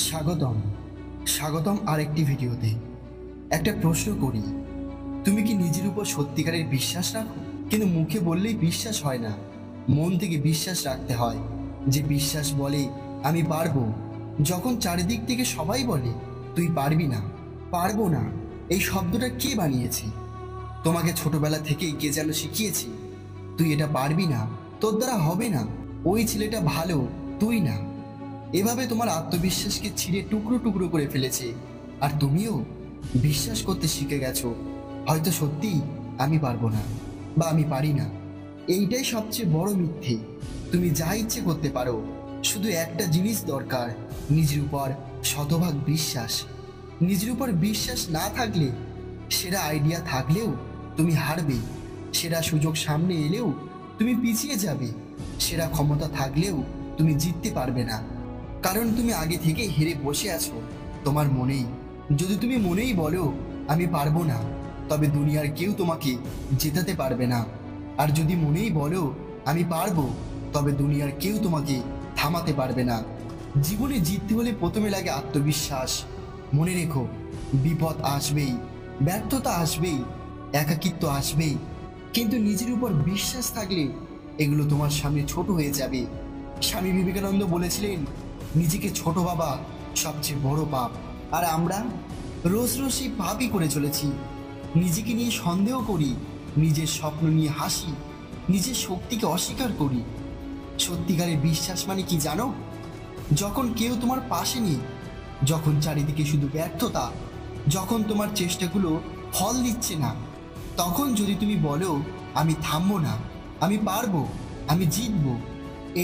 স্বাগতম স্বাগতম আরেকটি ভিডিওতে। একটা প্রশ্ন করি, তুমি কি নিজের উপর সত্যিকারের বিশ্বাস রাখো? কিন্তু মুখে বললেই বিশ্বাস হয় না, মন থেকে বিশ্বাস রাখতে হয়। যে বিশ্বাস বলে আমি পারবো, যখন চারিদিক থেকে সবাই বলে তুই পারবি না, পারবো না। এই শব্দটা কে বানিয়েছে? তোমাকে ছোটবেলা থেকেই কে যেন শিখিয়েছে তুই এটা পারবি না, তোর দ্বারা হবে না, ওই ছেলেটা ভালো, তুই না। এভাবে তোমার আত্মবিশ্বাসকে ছিঁড়ে টুকরো টুকরো করে ফেলেছে। আর তুমিও বিশ্বাস করতে শিখে গেছো হয়তো সত্যি আমি পারবো না বা আমি পারি না। এইটাই সবচেয়ে বড় মিথ্যে। তুমি যা ইচ্ছে করতে পারো, শুধু একটা জিনিস দরকার, নিজের উপর শতভাগ বিশ্বাস। নিজের উপর বিশ্বাস না থাকলে সেরা আইডিয়া থাকলেও তুমি হারবে, সেরা সুযোগ সামনে এলেও তুমি পিছিয়ে যাবে, সেরা ক্ষমতা থাকলেও তুমি জিততে পারবে না। কারণ তুমি আগে থেকে হেরে বসে আছো তোমার মনেই। যদি তুমি মনেই বলো আমি পারবো না, তবে দুনিয়ার কেউ তোমাকে জেতাতে পারবে না। আর যদি মনেই বলো আমি পারবো, তবে দুনিয়ার কেউ তোমাকে থামাতে পারবে না। জীবনে জিততে হলে প্রথমে লাগে আত্মবিশ্বাস। মনে রেখো, বিপদ আসবেই, ব্যর্থতা আসবেই, একাকিত্ব আসবেই, কিন্তু নিজের উপর বিশ্বাস থাকলে এগুলো তোমার সামনে ছোট হয়ে যাবে। স্বামী বিবেকানন্দ বলেছিলেন, নিজেকে ছোট ভাবা সবচেয়ে বড় পাপ। আর আমরা রোজ রোজ সেই পাপই করে চলেছি। নিজেকে নিয়ে সন্দেহ করি, নিজের স্বপ্ন নিয়ে হাসি, নিজের শক্তিকে অস্বীকার করি। সত্যিকারের বিশ্বাস মানে কি জানো? যখন কেউ তোমার পাশে নেই, যখন চারিদিকে শুধু ব্যর্থতা, যখন তোমার চেষ্টাগুলো ফল দিচ্ছে না, তখন যদি তুমি বলো আমি থামবো না, আমি পারবো, আমি জিতবো,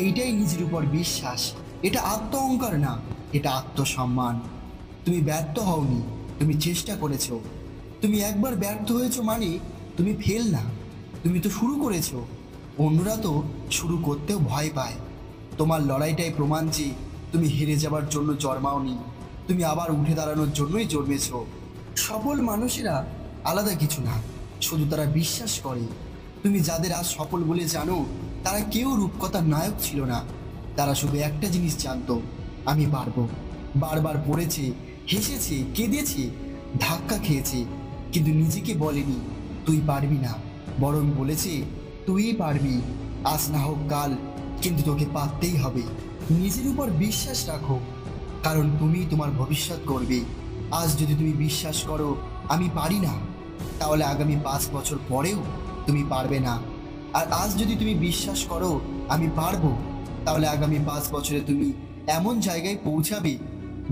এইটাই নিজের উপর বিশ্বাস। এটা আত্ম অহংকার না, এটা আত্মসম্মান। তুমি ব্যর্থ হওনি, তুমি চেষ্টা করেছো। তুমি একবার ব্যর্থ হয়েছো মানে তুমি ফেল না, তুমি তো শুরু করেছো। অন্যরা তো শুরু করতেও ভয় পায়। তোমার লড়াইটাই প্রমাণ যে তুমি হেরে যাবার জন্য জন্মাওনি, তুমি আবার উঠে দাঁড়ানোর জন্যই জন্মেছো। সফল মানুষেরা আলাদা কিছু না, শুধু তারা বিশ্বাস করে। তুমি যাদের আজ সফল বলে জানো, তারা কেউ রূপকথার নায়ক ছিল না। তারা শুধু একটা জিনিস জানতো, আমি পারবো। বারবার পড়েছে, হেসেছে, কেঁদেছে, ধাক্কা খেয়েছে, কিন্তু নিজেকে বলেনি তুই পারবি না, বরং বলেছে তুই পারবি। আজ না হোক কাল, কিন্তু তোকে পারতেই হবে। নিজের উপর বিশ্বাস রাখো, কারণ তুমি তোমার ভবিষ্যৎ করবে। আজ যদি তুমি বিশ্বাস করো আমি পারি না, তাহলে আগামী 5 বছর পরেও তুমি পারবে না। আর আজ যদি তুমি বিশ্বাস করো আমি পারবো, তাহলে আগামী 5 বছরে তুমি এমন জায়গায় পৌঁছাবে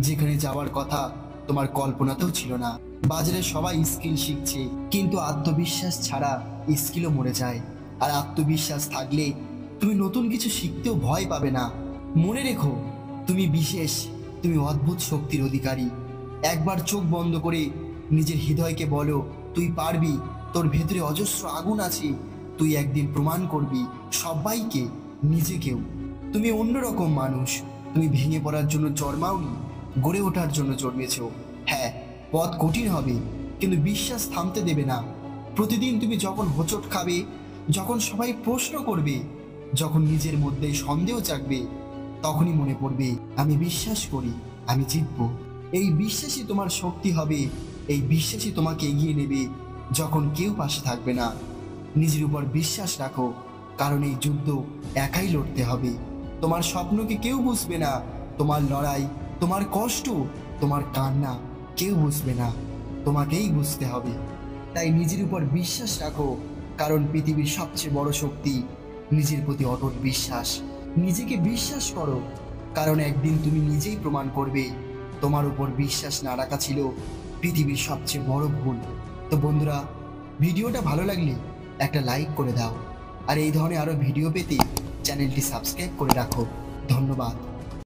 যেখানে যাওয়ার কথা তোমার কল্পনাতেও ছিল না। বাজারে সবাই স্কিল শিখছে, কিন্তু আত্মবিশ্বাস ছাড়া স্কিলও মরে যায়। আর আত্মবিশ্বাস থাকলে তুমি নতুন কিছু শিখতেও ভয় পাবে না। মনে রেখো, তুমি বিশেষ, তুমি অদ্ভুত শক্তির অধিকারী। একবার চোখ বন্ধ করে নিজের হৃদয়কে বলো তুই পারবি। তোর ভেতরে অজস্র আগুন আছে, তুই একদিন প্রমাণ করবি সবাইকে, নিজেকেও। তুমি অন্যরকম মানুষ। তুমি ভেঙে পড়ার জন্য জন্মাওনি, গড়ে ওঠার জন্য জন্মেছো। হ্যাঁ, পথ কঠিন হবে, কিন্তু বিশ্বাস থামতে দেবে না। প্রতিদিন তুমি যখন হোঁচট খাবে, যখন সবাই প্রশ্ন করবে, যখন নিজের মধ্যে সন্দেহ জাগবে, তখনই মনে পড়বে আমি বিশ্বাস করি, আমি জিতবো। এই বিশ্বাসই তোমার শক্তি হবে, এই বিশ্বাসই তোমাকে এগিয়ে নেবে যখন কেউ পাশে থাকবে না। নিজের উপর বিশ্বাস রাখো, কারণ এই যুদ্ধ একাই লড়তে হবে। তোমার স্বপ্নকে কেউ বুঝবে না, তোমার লড়াই, তোমার কষ্ট, তোমার কান্না কেউ বুঝবে না, তোমাকেই বুঝতে হবে। তাই নিজের উপর বিশ্বাস রাখো, কারণ পৃথিবীর সবচেয়ে বড় শক্তি নিজের প্রতি অটুট বিশ্বাস। নিজেকে বিশ্বাস করো, কারণ একদিন তুমি নিজেই প্রমাণ করবে তোমার উপর বিশ্বাস না রাখা ছিল পৃথিবীর সবচেয়ে বড় ভুল। তো বন্ধুরা, ভিডিওটা ভালো লাগলে একটা লাইক করে দাও, আর এই ধরনের আরও ভিডিও পেতে চ্যানেলটি সাবস্ক্রাইব করে রাখো। ধন্যবাদ।